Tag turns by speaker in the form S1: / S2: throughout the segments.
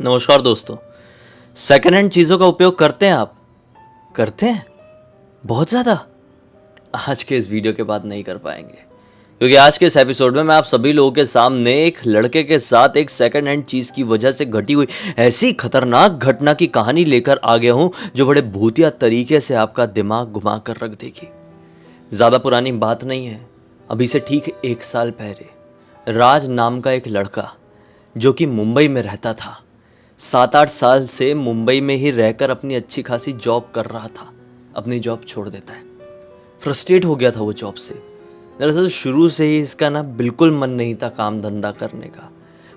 S1: नमस्कार दोस्तों। Second hand चीज़ों का उपयोग करते हैं आप? करते हैं? बहुत ज़्यादा? आज के इस वीडियो के बाद नहीं कर पाएंगे, क्योंकि आज के इस एपिसोड में मैं आप सभी लोगों के सामने एक लड़के के साथ एक सेकेंड हैंड चीज़ की वजह से घटी हुई ऐसी खतरनाक घटना की कहानी लेकर आ गया हूँ जो बड़े भूतिया तरीके से आपका दिमाग घुमा कर रख देगी। ज़्यादा पुरानी बात नहीं है, अभी से ठीक 1 साल पहले राज नाम का एक लड़का जो कि मुंबई में रहता था, 7-8 साल से मुंबई में ही रहकर अपनी अच्छी खासी जॉब कर रहा था, अपनी जॉब छोड़ देता है। फ्रस्ट्रेट हो गया था वो जॉब से। दरअसल शुरू से ही इसका ना बिल्कुल मन नहीं था काम धंधा करने का।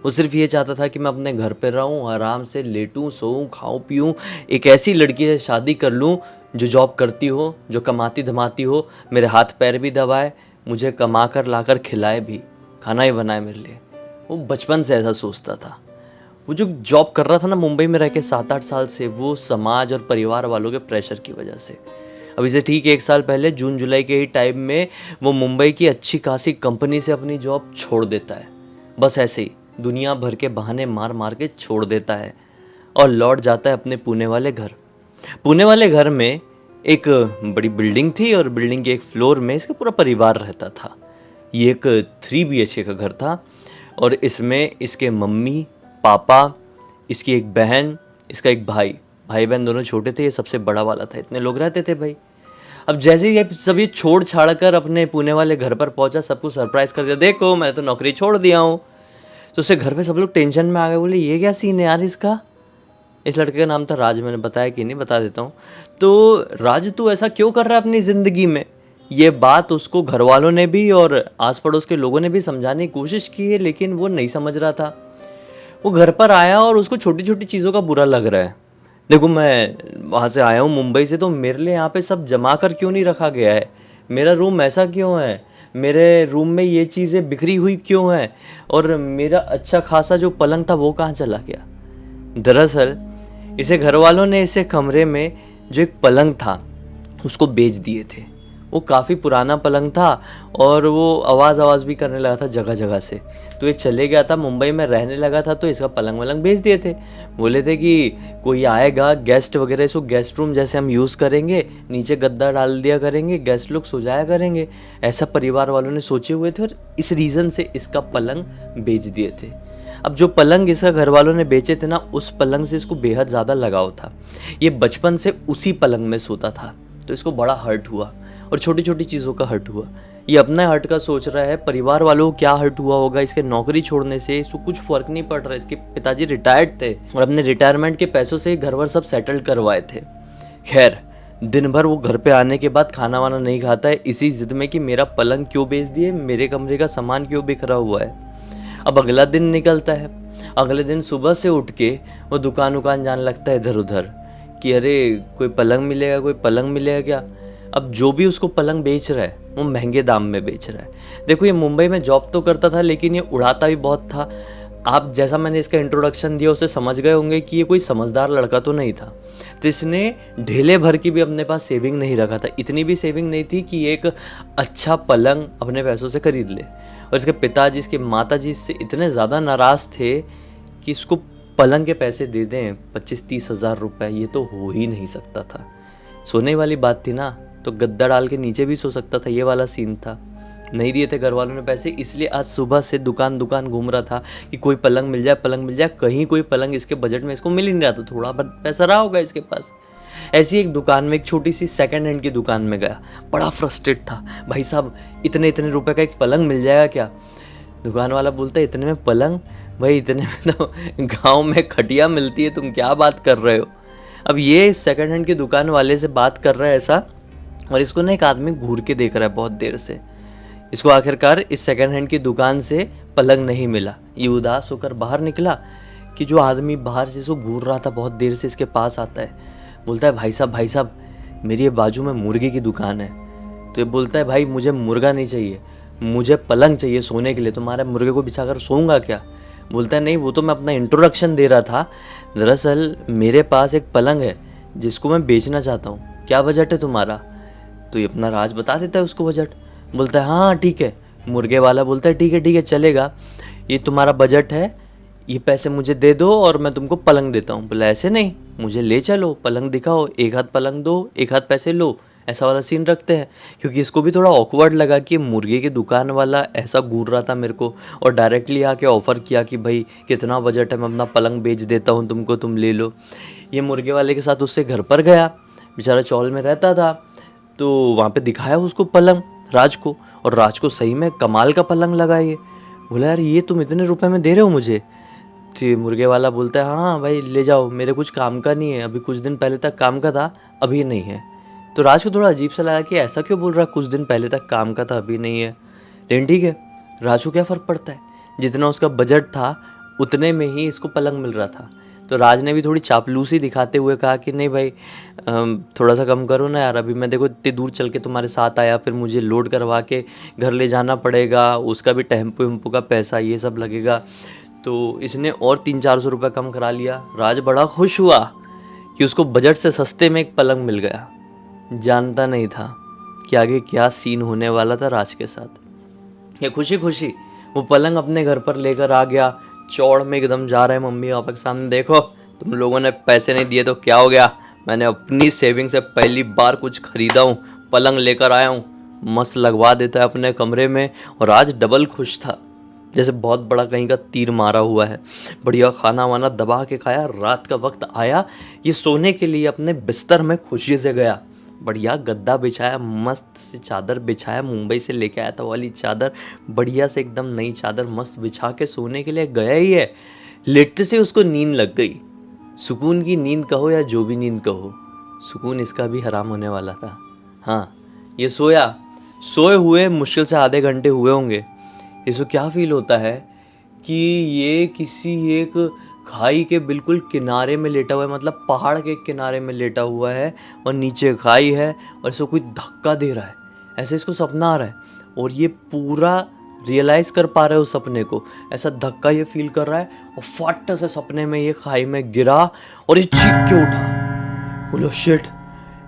S1: वो सिर्फ ये चाहता था कि मैं अपने घर पे रहूं, आराम से लेटूं, सोऊं, खाऊं पीऊं, एक ऐसी लड़की से शादी कर लूं जो जॉब करती हो, जो कमाती धमाती हो, मेरे हाथ पैर भी दबाए, मुझे कमा कर ला कर खिलाए भी, खाना ही बनाए मेरे लिए। वो बचपन से ऐसा सोचता था। वो जो जॉब कर रहा था ना मुंबई में रह के 7-8 साल से, वो समाज और परिवार वालों के प्रेशर की वजह से। अभी से ठीक 1 साल पहले जून जुलाई के ही टाइम में वो मुंबई की अच्छी खासी कंपनी से अपनी जॉब छोड़ देता है। बस ऐसे ही दुनिया भर के बहाने मार मार के छोड़ देता है और लौट जाता है अपने पुणे वाले घर। पुणे वाले घर में एक बड़ी बिल्डिंग थी और बिल्डिंग के एक फ्लोर में इसका पूरा परिवार रहता था। ये एक 3 BHK का घर था और इसमें इसके मम्मी पापा, इसकी एक बहन, इसका एक भाई बहन दोनों छोटे थे, ये सबसे बड़ा वाला था। इतने लोग रहते थे भाई। अब जैसे ही ये सब ये छोड़ छाड़ कर अपने पुणे वाले घर पर पहुंचा, सबको सरप्राइज कर दिया, देखो मैं तो नौकरी छोड़ दिया हूँ। तो उससे घर पे सब लोग टेंशन में आ गए, बोले ये क्या सीन है यार इसका। इस लड़के का नाम था राज, मैंने बताया कि नहीं, बता देता हूँ। तो राज तू ऐसा क्यों कर रहा है अपनी ज़िंदगी में। ये बात उसको घर वालों ने भी और आस पड़ोस के लोगों ने भी समझाने की कोशिश की है, लेकिन वो नहीं समझ रहा था। वो घर पर आया और उसको छोटी छोटी चीज़ों का बुरा लग रहा है। देखो मैं वहाँ से आया हूँ मुंबई से, तो मेरे लिए यहाँ पे सब जमा कर क्यों नहीं रखा गया है, मेरा रूम ऐसा क्यों है, मेरे रूम में ये चीज़ें बिखरी हुई क्यों हैं, और मेरा अच्छा खासा जो पलंग था वो कहाँ चला गया। दरअसल इसे घर वालों ने इसे कमरे में जो एक पलंग था उसको बेच दिए थे। वो काफ़ी पुराना पलंग था और वो आवाज़ भी करने लगा था जगह जगह से। तो ये चले गया था, मुंबई में रहने लगा था, तो इसका पलंग वलंग बेच दिए थे। बोले थे कि कोई आएगा गेस्ट वगैरह, इसको गेस्ट रूम जैसे हम यूज़ करेंगे, नीचे गद्दा डाल दिया करेंगे, गेस्ट लोग सो जाया करेंगे, ऐसा परिवार वालों ने सोचे हुए थे और इस रीज़न से इसका पलंग बेच दिए थे। अब जो पलंग इसका घर वालों ने बेचे थे ना, उस पलंग से इसको बेहद ज़्यादा लगाव था। ये बचपन से उसी पलंग में सोता था, तो इसको बड़ा हर्ट हुआ और छोटी छोटी चीज़ों का हर्ट हुआ। ये अपना हर्ट का सोच रहा है, परिवार वालों को क्या हर्ट हुआ होगा इसके नौकरी छोड़ने से, इसको कुछ फ़र्क नहीं पड़ रहा है। इसके पिताजी रिटायर्ड थे और अपने रिटायरमेंट के पैसों से घर वर सब सेटल करवाए थे। खैर दिन भर वो घर पे आने के बाद खाना वाना नहीं खाता है, इसी जिद में कि मेरा पलंग क्यों बेच दिए, मेरे कमरे का सामान क्यों बिखरा हुआ है। अब अगला दिन निकलता है। अगले दिन सुबह से उठ के वो दुकान जाने लगता है इधर उधर कि अरे कोई पलंग मिलेगा, कोई पलंग मिलेगा क्या। अब जो भी उसको पलंग बेच रहा है वो महंगे दाम में बेच रहा है। देखो ये मुंबई में जॉब तो करता था, लेकिन ये उड़ाता भी बहुत था। आप जैसा मैंने इसका इंट्रोडक्शन दिया उससे समझ गए होंगे कि ये कोई समझदार लड़का तो नहीं था। तो इसने ढेले भर की भी अपने पास सेविंग नहीं रखा था, इतनी भी सेविंग नहीं थी कि एक अच्छा पलंग अपने पैसों से खरीद ले। और इसके पिताजी, इसके माताजी इससे इतने ज़्यादा नाराज़ थे कि इसको पलंग के पैसे दे दें 25-30 हज़ार रुपये, ये तो हो ही नहीं सकता था। सोने वाली बात थी ना, तो गद्दा डाल के नीचे भी सो सकता था, ये वाला सीन था। नहीं दिए थे घर वालों ने पैसे, इसलिए आज सुबह से दुकान घूम रहा था कि कोई पलंग मिल जाए। कहीं कोई पलंग इसके बजट में इसको मिल ही नहीं रहा था। थोड़ा पैसा रहा होगा इसके पास। ऐसी एक दुकान में, एक छोटी सी सेकंड हैंड की दुकान में गया, बड़ा फ्रस्ट्रेट था। भाई साहब इतने रुपए का एक पलंग मिल जाएगा क्या। दुकान वाला बोलता है इतने में पलंग, भाई इतने में तो गाँव में खटिया मिलती है, तुम क्या बात कर रहे हो। अब ये सेकंड हैंड की दुकान वाले से बात कर रहा है ऐसा, और इसको ना एक आदमी घूर के देख रहा है बहुत देर से। इसको आखिरकार इस सेकंड हैंड की दुकान से पलंग नहीं मिला। ये उदास होकर बाहर निकला कि जो आदमी बाहर से इसको घूर रहा था बहुत देर से, इसके पास आता है, बोलता है भाई साहब मेरी ये बाजू में मुर्गे की दुकान है। तो ये बोलता है भाई मुझे मुर्गा नहीं चाहिए, मुझे पलंग चाहिए सोने के लिए, तुम्हारे मुर्गे को बिछा कर सोऊंगा क्या। बोलता है नहीं, वो तो मैं अपना इंट्रोडक्शन दे रहा था, दरअसल मेरे पास एक पलंग है जिसको मैं बेचना चाहता हूँ, क्या बजट है तुम्हारा। तो ये अपना राज बता देता है उसको बजट। बोलता है हाँ ठीक है। मुर्गे वाला बोलता है ठीक है चलेगा, ये तुम्हारा बजट है, ये पैसे मुझे दे दो और मैं तुमको पलंग देता हूँ। बोला ऐसे नहीं, मुझे ले चलो, पलंग दिखाओ, एक हाथ पलंग दो, एक हाथ पैसे लो, ऐसा वाला सीन रखते हैं। क्योंकि इसको भी थोड़ा ऑकवर्ड लगा कि मुर्गे की दुकान वाला ऐसा घूर रहा था मेरे को और डायरेक्टली आके ऑफ़र किया कि भाई कितना बजट है, मैं अपना पलंग बेच देता हूँ तुमको, तुम ले लो। ये मुर्गे वाले के साथ उससे घर पर गया, बेचारा चौल में रहता था, तो वहाँ पे दिखाया उसको पलंग राज को, और राज को सही में कमाल का पलंग लगा ये। बोला यार ये तुम इतने रुपए में दे रहे हो मुझे? तो मुर्गे वाला बोलता है हाँ भाई ले जाओ, मेरे कुछ काम का नहीं है, अभी कुछ दिन पहले तक काम का था, अभी नहीं है। तो राज को थोड़ा अजीब सा लगा कि ऐसा क्यों बोल रहा है, कुछ दिन पहले तक काम का था अभी नहीं है। लेकिन ठीक है, राज को क्या फ़र्क पड़ता है, जितना उसका बजट था उतने में ही इसको पलंग मिल रहा था। तो राज ने भी थोड़ी चापलूसी दिखाते हुए कहा कि नहीं भाई थोड़ा सा कम करो ना यार, अभी मैं देखो इतनी दूर चल के तुम्हारे साथ आया, फिर मुझे लोड करवा के घर ले जाना पड़ेगा, उसका भी टेम्पो वेम्पो का पैसा ये सब लगेगा। तो इसने और 300-400 रुपये कम करा लिया। राज बड़ा खुश हुआ कि उसको बजट से सस्ते में एक पलंग मिल गया। जानता नहीं था कि आगे क्या सीन होने वाला था राज के साथ। ये खुशी खुशी वो पलंग अपने घर पर लेकर आ गया, चौड़ में एकदम जा रहे हैं मम्मी पापा के सामने, देखो तुम लोगों ने पैसे नहीं दिए तो क्या हो गया, मैंने अपनी सेविंग से पहली बार कुछ खरीदा हूँ, पलंग लेकर आया हूँ, मस्त लगवा देता है अपने कमरे में। और आज डबल खुश था, जैसे बहुत बड़ा कहीं का तीर मारा हुआ है। बढ़िया खाना वाना दबा के खाया, रात का वक्त आया, ये सोने के लिए अपने बिस्तर में खुशी से गया। बढ़िया गद्दा बिछाया, मस्त सी चादर बिछाया, मुंबई से लेके आया था वाली चादर, बढ़िया से एकदम नई चादर मस्त बिछा के सोने के लिए गया ही है। लेटते से उसको नींद लग गई। सुकून की नींद कहो या जो भी नींद कहो, सुकून इसका भी हराम होने वाला था। हाँ, ये सोया, सोए हुए मुश्किल से आधे घंटे हुए होंगे। इसको क्या फील होता है कि ये किसी एक खाई के बिल्कुल किनारे में लेटा हुआ है, मतलब पहाड़ के किनारे में लेटा हुआ है और नीचे खाई है और इसको कोई धक्का दे रहा है, ऐसे इसको सपना आ रहा है। और ये पूरा रियलाइज़ कर पा रहा है उस सपने को, ऐसा धक्का ये फील कर रहा है और फट से सपने में ये खाई में गिरा और ये चीख के उठा। बोलो शिट,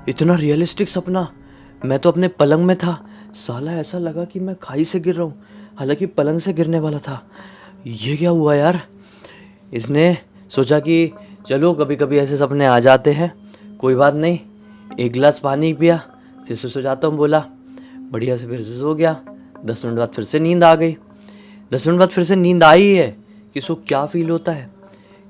S1: इतना रियलिस्टिक सपना, मैं तो अपने पलंग में था, साला ऐसा लगा कि मैं खाई से गिर रहा हूँ, हालांकि पलंग से गिरने वाला था। ये क्या हुआ यार? इसने सोचा कि चलो कभी कभी ऐसे सपने आ जाते हैं, कोई बात नहीं। एक गिलास पानी पिया, फिर से सो जाता हूँ बोला, बढ़िया से फिर से सो गया। 10 मिनट बाद फिर से नींद आ गई। 10 मिनट बाद फिर से नींद आई है कि इसको क्या फील होता है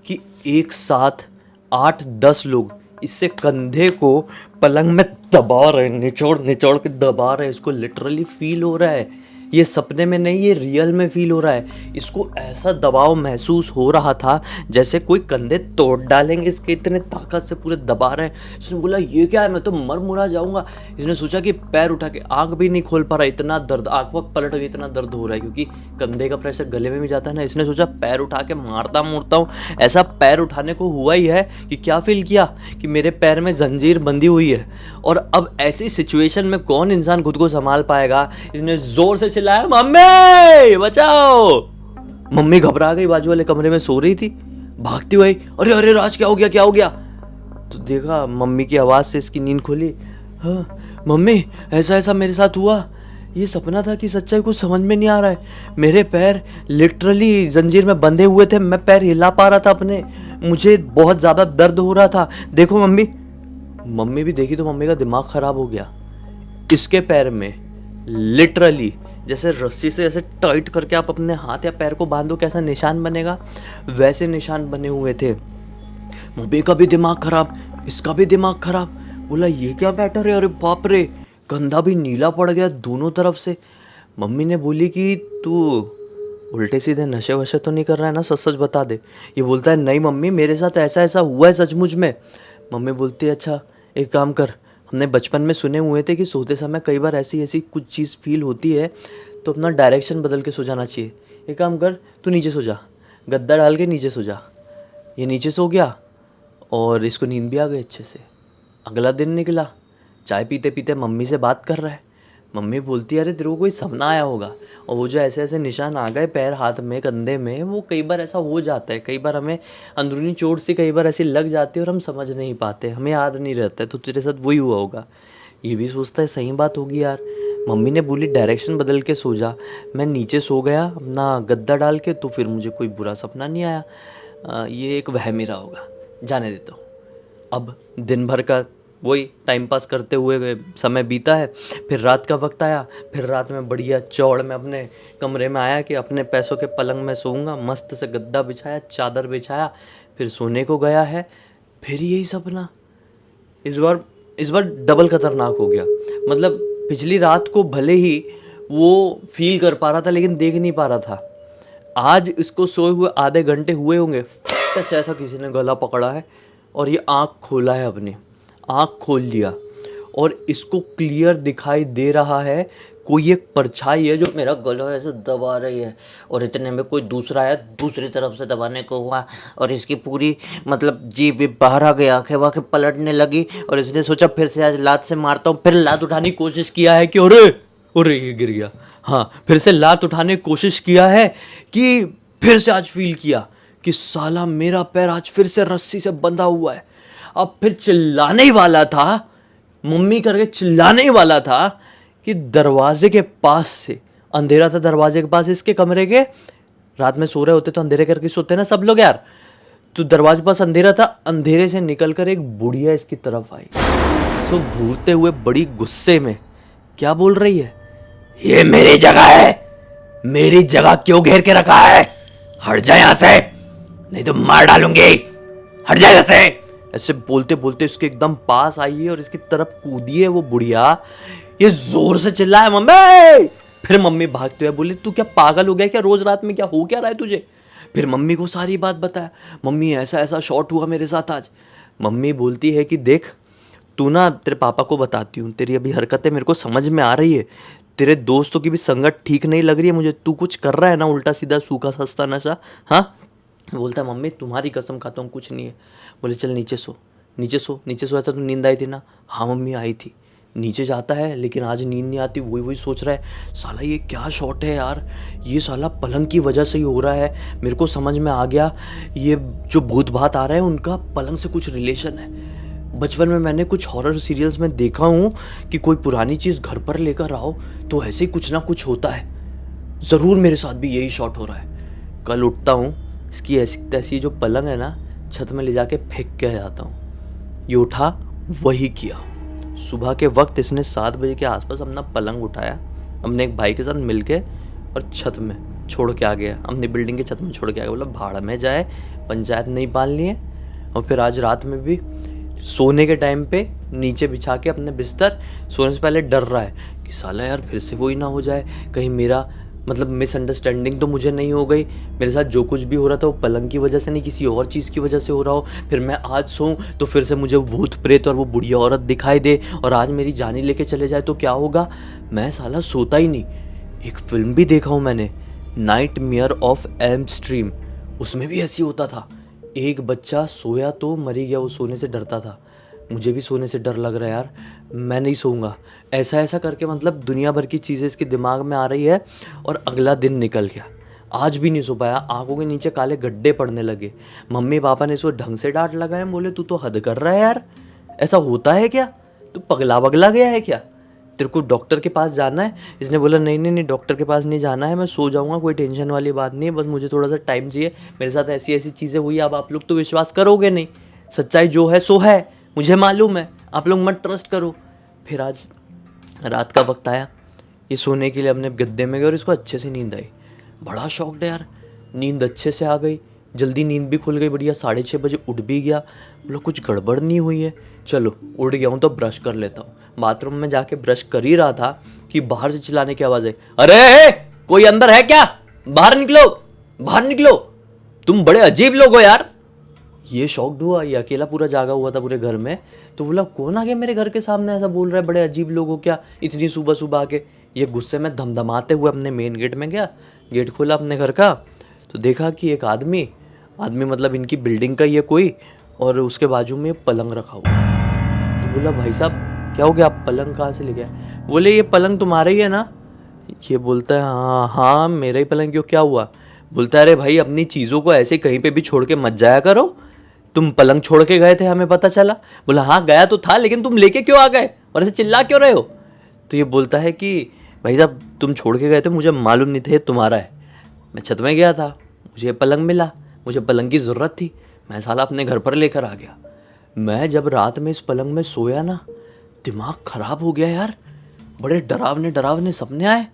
S1: कि एक साथ 8-10 लोग इससे कंधे को पलंग में दबा रहे, निचोड़ निचोड़ के दबा रहे। इसको लिटरली फील हो रहा है, ये सपने में नहीं, ये रियल में फील हो रहा है। इसको ऐसा दबाव महसूस हो रहा था जैसे कोई कंधे तोड़ डालेंगे इसके, इतने ताकत से पूरे दबा रहे हैं। इसने बोला ये क्या है, मैं तो मर मुरा जाऊंगा। इसने सोचा कि पैर उठा के, आंख भी नहीं खोल पा रहा, इतना दर्द, आंख वक्त पलट गई, इतना दर्द हो रहा है क्योंकि कंधे का प्रेशर गले में भी जाता है ना। इसने सोचा पैर उठा के मारता मुड़ता हूँ। ऐसा पैर उठाने को हुआ ही है कि क्या फील किया कि मेरे पैर में जंजीर बंधी हुई है और अब ऐसी सिचुएशन में कौन इंसान खुद को संभाल पाएगा। इसने जोर से चिल्लाया मम्मी बचाओ। मम्मी घबरा गई, बाजू वाले कमरे में सो रही थी, भागती हुई, अरे अरे राज क्या हो गया, क्या हो गया? तो देखा मम्मी की आवाज़ से इसकी नींद खुली। हाँ मम्मी, ऐसा ऐसा मेरे साथ हुआ, ये सपना था कि सच्चाई, कुछ समझ में नहीं आ रहा है। मेरे पैर लिटरली जंजीर में बंधे हुए थे, मैं पैर हिला पा रहा था अपने, मुझे बहुत ज़्यादा दर्द हो रहा था। देखो मम्मी। मम्मी भी देखी तो मम्मी का दिमाग ख़राब हो गया। इसके पैर में लिटरली जैसे रस्सी से ऐसे टाइट करके आप अपने हाथ या पैर को बांधो कैसा निशान बनेगा, वैसे निशान बने हुए थे। मम्मी का भी दिमाग खराब, इसका भी दिमाग खराब। बोला ये क्या मैटर है, अरे बाप रे, कंधा भी नीला पड़ गया दोनों तरफ से। मम्मी ने बोली कि तू उल्टे सीधे नशे वशे तो नहीं कर रहा है ना, सच सच बता दे। ये बोलता है नहीं मम्मी, मेरे साथ ऐसा ऐसा हुआ है सचमुच में। मम्मी बोलती है अच्छा एक काम कर, हमने बचपन में सुने हुए थे कि सोते समय कई बार ऐसी ऐसी कुछ चीज़ फील होती है तो अपना डायरेक्शन बदल के सो जाना चाहिए। एक काम कर, तू नीचे सो जा, गद्दा डाल के नीचे सो जा। ये नीचे सो गया और इसको नींद भी आ गई अच्छे से। अगला दिन निकला, चाय पीते पीते मम्मी से बात कर रहा है। मम्मी बोलती है अरे तेरे को कोई सपना आया होगा, और वो जो ऐसे ऐसे निशान आ गए पैर हाथ में कंधे में, वो कई बार ऐसा हो जाता है, कई बार हमें अंदरूनी चोट से कई बार ऐसी लग जाती है और हम समझ नहीं पाते, हमें याद नहीं रहता है, तो तेरे साथ वही हुआ होगा। ये भी सोचता है सही बात होगी यार, मम्मी ने बोली डायरेक्शन बदल के सो जा। मैं नीचे सो गया अपना गद्दा डाल के, तो फिर मुझे कोई बुरा सपना नहीं आया। ये एक वहम ही रहा होगा, जाने देता हूँ। अब दिन भर का वही टाइम पास करते हुए समय बीता है। फिर रात का वक्त आया। फिर रात में बढ़िया चौड़ में अपने कमरे में आया कि अपने पैसों के पलंग में सोऊंगा। मस्त से गद्दा बिछाया, चादर बिछाया, फिर सोने को गया है। फिर यही सपना। इस बार डबल खतरनाक हो गया। मतलब पिछली रात को भले ही वो फील कर पा रहा था लेकिन देख नहीं पा रहा था। आज इसको सोए हुए आधे घंटे हुए होंगे, फट ऐसा किसी ने गला पकड़ा है और ये आँख खोला है, अपनी आँख खोल लिया और इसको क्लियर दिखाई दे रहा है कोई एक परछाई है जो मेरा गला ऐसे दबा रही है। और इतने में कोई दूसरा है, दूसरी तरफ से दबाने को हुआ और इसकी पूरी मतलब जीभ भी बाहर आ गई, आंखें वाखें पलटने लगी। और इसने सोचा फिर से आज लात से मारता हूँ। फिर लात उठाने की कोशिश किया है कि अरे ये गिर गया। हाँ, फिर से लात उठाने की कोशिश किया है कि फिर से आज फील किया कि साला मेरा पैर आज फिर से रस्सी से बंधा हुआ है। अब फिर चिल्लाने ही वाला था, मम्मी करके चिल्लाने ही वाला था कि दरवाजे के पास से, अंधेरा था दरवाजे के पास इसके कमरे के, रात में सो रहे होते तो अंधेरे करके सोते ना सब लोग यार, तो दरवाजे के पास अंधेरा था। अंधेरे से निकलकर एक बुढ़िया इसकी तरफ आई, सो घूरते हुए बड़ी गुस्से में क्या बोल रही है, ये मेरी जगह है, मेरी जगह क्यों घेर के रखा है, हट जा यहां से नहीं तो मार डालूंगी, हट जा यहां से। ऐसे बोलते बोलते इसके एकदम पास आई है और इसकी तरफ कूदी है वो बुढ़िया। ये जोर से चिल्लाया मम्मी। फिर मम्मी भागते हुए बोली तू क्या पागल हो गया क्या, रोज रात में क्या हो क्या रहा है तुझे। फिर मम्मी को सारी बात बताया, मम्मी ऐसा ऐसा शॉट हुआ मेरे साथ आज। मम्मी बोलती है कि देख तू ना, तेरे पापा को बताती हूँ, तेरी अभी हरकतें मेरे को समझ में आ रही है, तेरे दोस्तों की भी संगत ठीक नहीं लग रही है मुझे, तू कुछ कर रहा है ना उल्टा सीधा सूखा सस्ता नशा। हाँ, बोलता है मम्मी तुम्हारी कसम खाता हूँ कुछ नहीं है। बोले चल नीचे सो, नीचे सो, नीचे सोया था तो नींद आई थी ना। हाँ मम्मी आई थी। नीचे जाता है लेकिन आज नींद नहीं आती, वही वही सोच रहा है साला ये क्या शॉट है यार, ये साला पलंग की वजह से ही हो रहा है। मेरे को समझ में आ गया ये जो भूत भात आ रहा है उनका पलंग से कुछ रिलेशन है। बचपन में मैंने कुछ हॉरर सीरियल्स में देखा हूँ कि कोई पुरानी चीज़ घर पर लेकर आओ तो ऐसे ही कुछ ना कुछ होता है। ज़रूर मेरे साथ भी यही शॉट हो रहा है। कल उठता हूँ, इसकी ऐसी तैसी जो पलंग है ना छत में ले जाके फेंक के जाता हूँ। ये उठा, वही किया। सुबह के वक्त इसने 7 बजे के आसपास अपना पलंग उठाया, अपने एक भाई के साथ मिलके और छत में छोड़ के आ गया, अपनी बिल्डिंग के छत में छोड़ के आ गया। बोला भाड़ में जाए, पंचायत नहीं पालनी है। और फिर आज रात में भी सोने के टाइम पे नीचे बिछा के अपने बिस्तर सोने से पहले डर रहा है कि साला यार फिर से वही ना हो जाए, कहीं मेरा मतलब मिसअंडरस्टैंडिंग तो मुझे नहीं हो गई, मेरे साथ जो कुछ भी हो रहा था वो पलंग की वजह से नहीं किसी और चीज़ की वजह से हो रहा हो। फिर मैं आज सोऊं तो फिर से मुझे भूत प्रेत और वो बुढ़िया औरत दिखाई दे और आज मेरी जान ही लेके चले जाए तो क्या होगा। मैं साला सोता ही नहीं। एक फिल्म भी देखा हूँ मैंने, नाइटमेयर ऑफ एल्म स्ट्रीम, उसमें भी ऐसी होता था। एक बच्चा सोया तो मरी गया, वो सोने से डरता था। मुझे भी सोने से डर लग रहा है यार, मैं नहीं सोऊंगा। ऐसा ऐसा करके मतलब दुनिया भर की चीज़ें इसके दिमाग में आ रही है और अगला दिन निकल गया। आज भी नहीं सो पाया, आंखों के नीचे काले गड्ढे पड़ने लगे। मम्मी पापा ने इसको ढंग से डांट लगाए, बोले तू तो हद कर रहा है यार, ऐसा होता है क्या, तू पगला वगला गया है क्या, तेरे को डॉक्टर के पास जाना है। इसने बोला नहीं नहीं नहीं, डॉक्टर के पास नहीं जाना है, मैं सो जाऊंगा, कोई टेंशन वाली बात नहीं है, बस मुझे थोड़ा सा टाइम चाहिए, मेरे साथ ऐसी ऐसी चीज़ें हुई। अब आप लोग तो विश्वास करोगे नहीं, सच्चाई जो है सो है, मुझे मालूम है, आप लोग मत ट्रस्ट करो। फिर आज रात का वक्त आया, ये सोने के लिए अपने गद्दे में गए और इसको अच्छे से नींद आई। बड़ा शौक है यार, नींद अच्छे से आ गई, जल्दी नींद भी खुल गई बढ़िया, 6:30 बजे उठ भी गया। बोला कुछ गड़बड़ नहीं हुई है, चलो उठ गया हूँ तो ब्रश कर लेता हूँ। बाथरूम में जाके ब्रश कर ही रहा था कि बाहर से चिल्लाने की आवाज़ आई, अरे कोई अंदर है क्या, बाहर निकलो, बाहर निकलो, तुम बड़े अजीब लोग हो यार। ये शॉक्ड हुआ, ये अकेला पूरा जागा हुआ था पूरे घर में, तो बोला कौन आ गया मेरे घर के सामने ऐसा बोल रहा है, बड़े अजीब लोग हो क्या इतनी सुबह सुबह आके। ये गुस्से में धमधमाते हुए अपने मेन गेट में गया, गेट खोला अपने घर का तो देखा कि एक आदमी मतलब इनकी बिल्डिंग का ये कोई, और उसके बाजू में पलंग रखा हुआ। तो बोला भाई साहब क्या हो गया, आप पलंग कहाँ से ले गए। बोले ये पलंग तुम्हारा ही है ना। ये बोलता है हाँ हाँ मेरा ही पलंग, क्यों क्या हुआ। बोलता है अरे भाई अपनी चीज़ों को ऐसे कहीं पे भी छोड़ के मत जाया करो, तुम पलंग छोड़ के गए थे हमें पता चला। बोला हाँ गया तो था, लेकिन तुम लेके क्यों आ गए और ऐसे चिल्ला क्यों रहे हो। तो ये बोलता है कि भाई साहब तुम छोड़ के गए थे, मुझे मालूम नहीं था ये तुम्हारा है। मैं छत में गया था, मुझे पलंग मिला, मुझे पलंग की ज़रूरत थी, मैं साला अपने घर पर लेकर आ गया। मैं जब रात में इस पलंग में सोया ना, दिमाग ख़राब हो गया यार। बड़े डरावने डरावने सपने आए।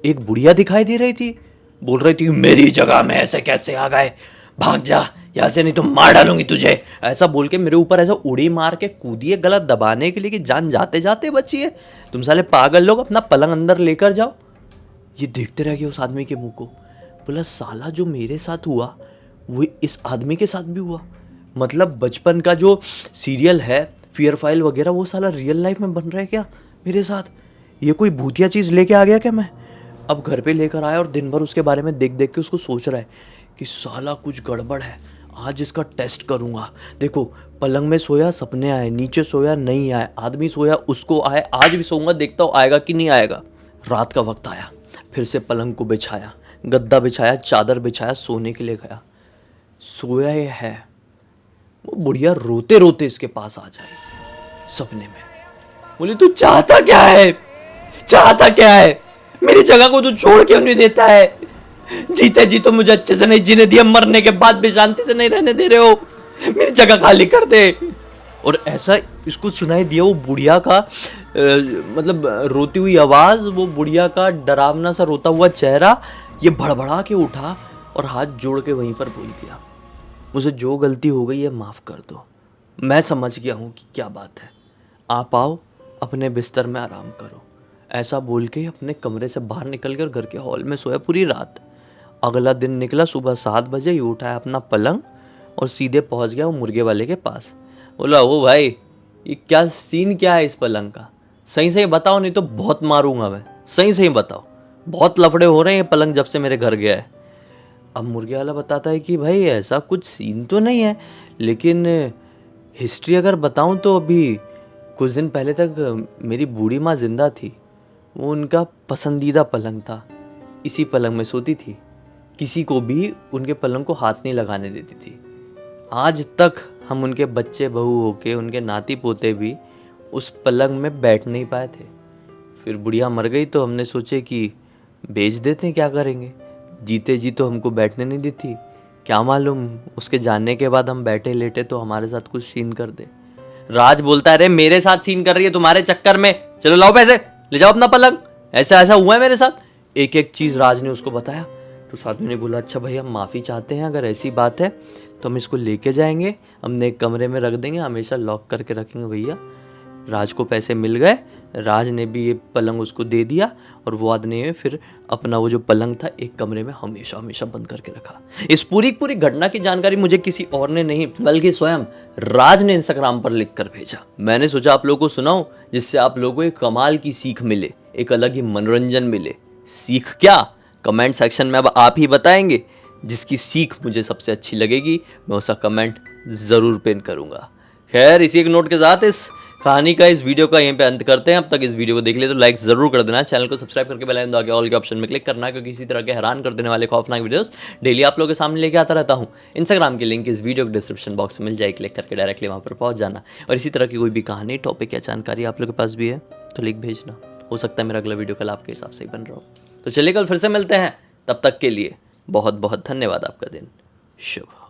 S1: एक बुढ़िया दिखाई दे रही थी, बोल रही थी मेरी जगह में ऐसे कैसे आ गए, भाग जा यहाँ से नहीं तो मार डालूंगी तुझे। ऐसा बोल के मेरे ऊपर ऐसा उड़ी मार के कूदी है गला दबाने के लिए कि जान जाते जाते बची है। तुम साले पागल लोग, अपना पलंग अंदर लेकर जाओ। ये देखते रह गए उस आदमी के मुंह को। बोला साला जो मेरे साथ हुआ वो इस आदमी के साथ भी हुआ। मतलब बचपन का जो सीरियल है फियर फाइल वगैरह वो साला रियल लाइफ में बन रहा है क्या मेरे साथ? ये कोई भूतिया चीज़ लेके आ गया क्या मैं? अब घर पे लेकर आया और दिन भर उसके बारे में देख देख के उसको सोच रहा है कि साला कुछ गड़बड़ है, आज इसका टेस्ट करूँगा। देखो पलंग में सोया सपने आए, नीचे सोया नहीं आए, आदमी सोया उसको आए, आज भी सोऊंगा देखता हूँ आएगा कि नहीं आएगा। रात का वक्त आया, फिर से पलंग को बिछाया, गद्दा बिछाया, चादर बिछाया, सोने के लिए गया। सोया ये है, वो बुढ़िया रोते रोते इसके पास आ जाए सपने में। बोली तू चाहता क्या है, चाहता क्या है? मेरी जगह को तू छोड़ क्यों नहीं देता है? जीते जी तो मुझे अच्छे से नहीं जीने दिया, मरने के बाद भी शांति से नहीं रहने दे रहे हो, मेरी जगह खाली कर दे। और ऐसा इसको सुनाई दिया वो बुढ़िया का मतलब रोती हुई आवाज, वो बुढ़िया का डरावना सा रोता हुआ चेहरा। ये भड़बड़ा के उठा और हाथ जोड़ के वहीं पर बोल दिया मुझे जो गलती हो गई है माफ़ कर दो, मैं समझ गया हूँ कि क्या बात है, आप आओ अपने बिस्तर में आराम करो। ऐसा बोल के अपने कमरे से बाहर निकल कर घर के हॉल में सोया पूरी रात। अगला दिन निकला, सुबह 7 बजे ही उठाया अपना पलंग और सीधे पहुंच गया वो मुर्गे वाले के पास। बोला वो भाई ये क्या सीन क्या है इस पलंग का, सही सही बताओ नहीं तो बहुत मारूंगा मैं, सही सही बताओ, बहुत लफड़े हो रहे हैं ये पलंग जब से मेरे घर गया है। अब मुर्गे वाला बताता है कि भाई ऐसा कुछ सीन तो नहीं है, लेकिन हिस्ट्री अगर बताऊं तो अभी कुछ दिन पहले तक मेरी बूढ़ी माँ जिंदा थी, वो उनका पसंदीदा पलंग था, इसी पलंग में सोती थी, किसी को भी उनके पलंग को हाथ नहीं लगाने देती थी। आज तक हम उनके बच्चे बहू होके, उनके नाती पोते भी उस पलंग में बैठ नहीं पाए थे। फिर बुढ़िया मर गई तो हमने सोचे कि बेच देते हैं, क्या करेंगे, जीते जी तो हमको बैठने नहीं देती, क्या मालूम उसके जाने के बाद हम बैठे लेटे तो हमारे साथ कुछ सीन कर दे। राज बोलता है अरे मेरे साथ सीन कर रही है तुम्हारे चक्कर में, चलो लाओ पैसे, ले जाओ अपना पलंग, ऐसा ऐसा हुआ है मेरे साथ। एक एक चीज़ राज ने उसको बताया। तो उस आदमी ने बोला अच्छा भाई हम माफ़ी चाहते हैं, अगर ऐसी बात है तो हम इसको लेके जाएंगे, हमने एक कमरे में रख देंगे, हमेशा लॉक करके रखेंगे भैया। राज को पैसे मिल गए, राज ने भी ये पलंग उसको दे दिया और वो आदमी ने फिर अपना वो जो पलंग था एक कमरे में हमेशा हमेशा बंद करके रखा। इस पूरी पूरी घटना की जानकारी मुझे किसी और ने नहीं बल्कि स्वयं राज ने इंस्टाग्राम पर लिख कर भेजा। मैंने सोचा आप लोगों को सुनाऊं जिससे आप लोगों को एक कमाल की सीख मिले, एक अलग ही मनोरंजन मिले। सीख क्या, कमेंट सेक्शन में अब आप ही बताएंगे। जिसकी सीख मुझे सबसे अच्छी लगेगी मैं उसका कमेंट ज़रूर पिन करूँगा। खैर इसी एक नोट के साथ इस कहानी का, इस वीडियो का यहीं पे अंत करते हैं। अब तक इस वीडियो को देख लिया तो लाइक जरूर कर देना, चैनल को सब्सक्राइब करके बेल आइकन दबा के ऑल के ऑप्शन में क्लिक करना, क्योंकि इसी तरह के हैरान कर देने वाले खौफनाक वीडियोस डेली आप लोगों के सामने लेके आता रहता हूँ। इंस्टाग्राम की लिंक इस वीडियो के डिस्क्रिप्शन बॉक्स में मिल जाए, क्लिक करके डायरेक्टली वहाँ पर पहुँच जाना। और इसी तरह की कोई भी कहानी, टॉपिक या जानकारी आप लोगों के पास भी है तो लिख भेजना, हो सकता है मेरा अगला वीडियो कल आपके हिसाब से ही बन रहा हो। तो चलिए कल फिर से मिलते हैं, तब तक के लिए बहुत बहुत धन्यवाद। आपका दिन शुभ।